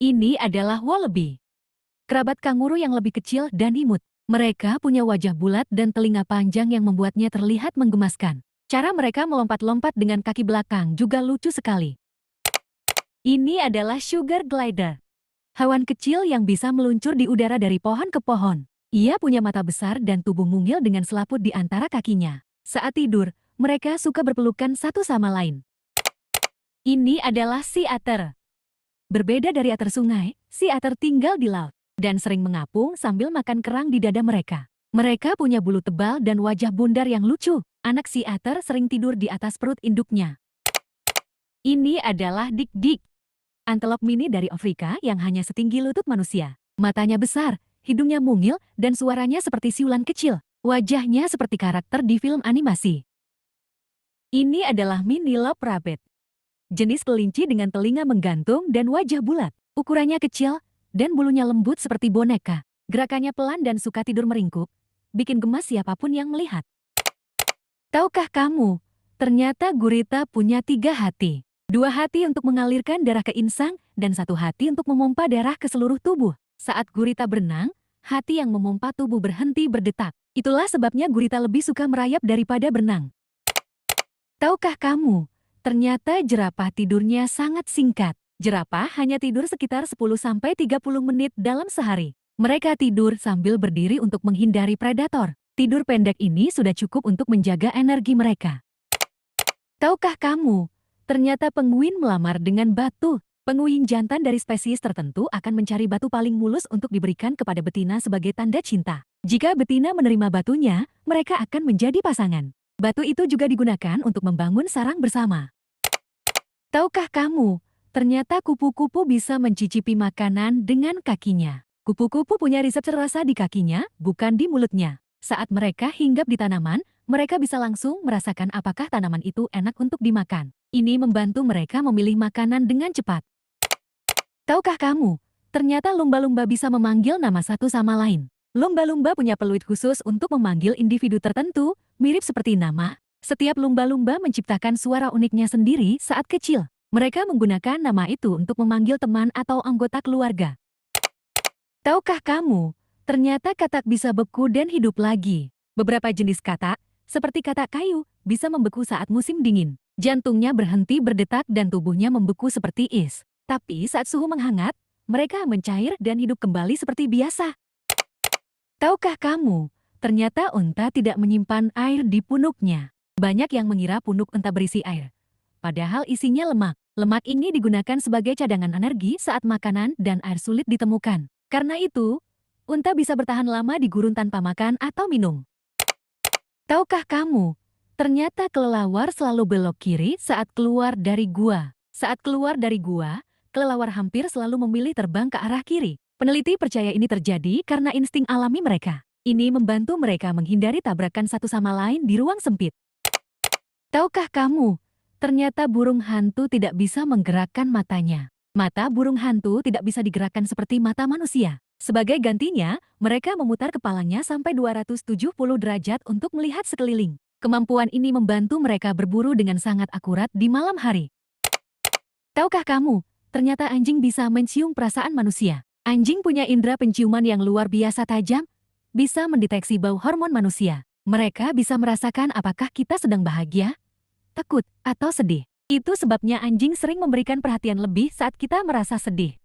Ini adalah wallaby, kerabat kanguru yang lebih kecil dan imut. Mereka punya wajah bulat dan telinga panjang yang membuatnya terlihat menggemaskan. Cara mereka melompat-lompat dengan kaki belakang juga lucu sekali. Ini adalah sugar glider, hewan kecil yang bisa meluncur di udara dari pohon ke pohon. Ia punya mata besar dan tubuh mungil dengan selaput di antara kakinya. Saat tidur, mereka suka berpelukan satu sama lain. Ini adalah sea otter. Berbeda dari otter sungai, sea otter tinggal di laut dan sering mengapung sambil makan kerang di dada mereka. Mereka punya bulu tebal dan wajah bundar yang lucu. Anak sea otter sering tidur di atas perut induknya. Ini adalah dik-dik, antelop mini dari Afrika yang hanya setinggi lutut manusia. Matanya besar, hidungnya mungil, dan suaranya seperti siulan kecil. Wajahnya seperti karakter di film animasi. Ini adalah mini lop rabbit, jenis kelinci dengan telinga menggantung dan wajah bulat. Ukurannya kecil, dan bulunya lembut seperti boneka. Gerakannya pelan dan suka tidur meringkuk, bikin gemas siapapun yang melihat. Tahukah kamu, ternyata gurita punya 3 hati. 2 hati untuk mengalirkan darah ke insang, dan 1 hati untuk memompa darah ke seluruh tubuh. Saat gurita berenang, hati yang memompa tubuh berhenti berdetak. Itulah sebabnya gurita lebih suka merayap daripada berenang. Tahukah kamu, ternyata jerapah tidurnya sangat singkat. Jerapah hanya tidur sekitar 10-30 menit dalam sehari. Mereka tidur sambil berdiri untuk menghindari predator. Tidur pendek ini sudah cukup untuk menjaga energi mereka. Tahukah kamu, ternyata penguin melamar dengan batu. Penguin jantan dari spesies tertentu akan mencari batu paling mulus untuk diberikan kepada betina sebagai tanda cinta. Jika betina menerima batunya, mereka akan menjadi pasangan. Batu itu juga digunakan untuk membangun sarang bersama. Tahukah kamu, ternyata kupu-kupu bisa mencicipi makanan dengan kakinya. Kupu-kupu punya reseptor rasa di kakinya, bukan di mulutnya. Saat mereka hinggap di tanaman, mereka bisa langsung merasakan apakah tanaman itu enak untuk dimakan. Ini membantu mereka memilih makanan dengan cepat. Tahukah kamu, ternyata lumba-lumba bisa memanggil nama satu sama lain. Lumba-lumba punya peluit khusus untuk memanggil individu tertentu, mirip seperti nama. Setiap lumba-lumba menciptakan suara uniknya sendiri saat kecil. Mereka menggunakan nama itu untuk memanggil teman atau anggota keluarga. Tahukah kamu, ternyata katak bisa beku dan hidup lagi. Beberapa jenis katak, seperti katak kayu, bisa membeku saat musim dingin. Jantungnya berhenti berdetak dan tubuhnya membeku seperti is. Tapi saat suhu menghangat, mereka mencair dan hidup kembali seperti biasa. Tahukah kamu, ternyata unta tidak menyimpan air di punuknya. Banyak yang mengira punuk unta berisi air. Padahal isinya lemak. Lemak ini digunakan sebagai cadangan energi saat makanan dan air sulit ditemukan. Karena itu, unta bisa bertahan lama di gurun tanpa makan atau minum. Tahukah kamu, ternyata kelelawar selalu belok kiri saat keluar dari gua. Saat keluar dari gua, kelelawar hampir selalu memilih terbang ke arah kiri. Peneliti percaya ini terjadi karena insting alami mereka. Ini membantu mereka menghindari tabrakan satu sama lain di ruang sempit. Tahukah kamu, ternyata burung hantu tidak bisa menggerakkan matanya. Mata burung hantu tidak bisa digerakkan seperti mata manusia. Sebagai gantinya, mereka memutar kepalanya sampai 270 derajat untuk melihat sekeliling. Kemampuan ini membantu mereka berburu dengan sangat akurat di malam hari. Tahukah kamu, ternyata anjing bisa mencium perasaan manusia. Anjing punya indera penciuman yang luar biasa tajam, bisa mendeteksi bau hormon manusia. Mereka bisa merasakan apakah kita sedang bahagia, takut, atau sedih. Itu sebabnya anjing sering memberikan perhatian lebih saat kita merasa sedih.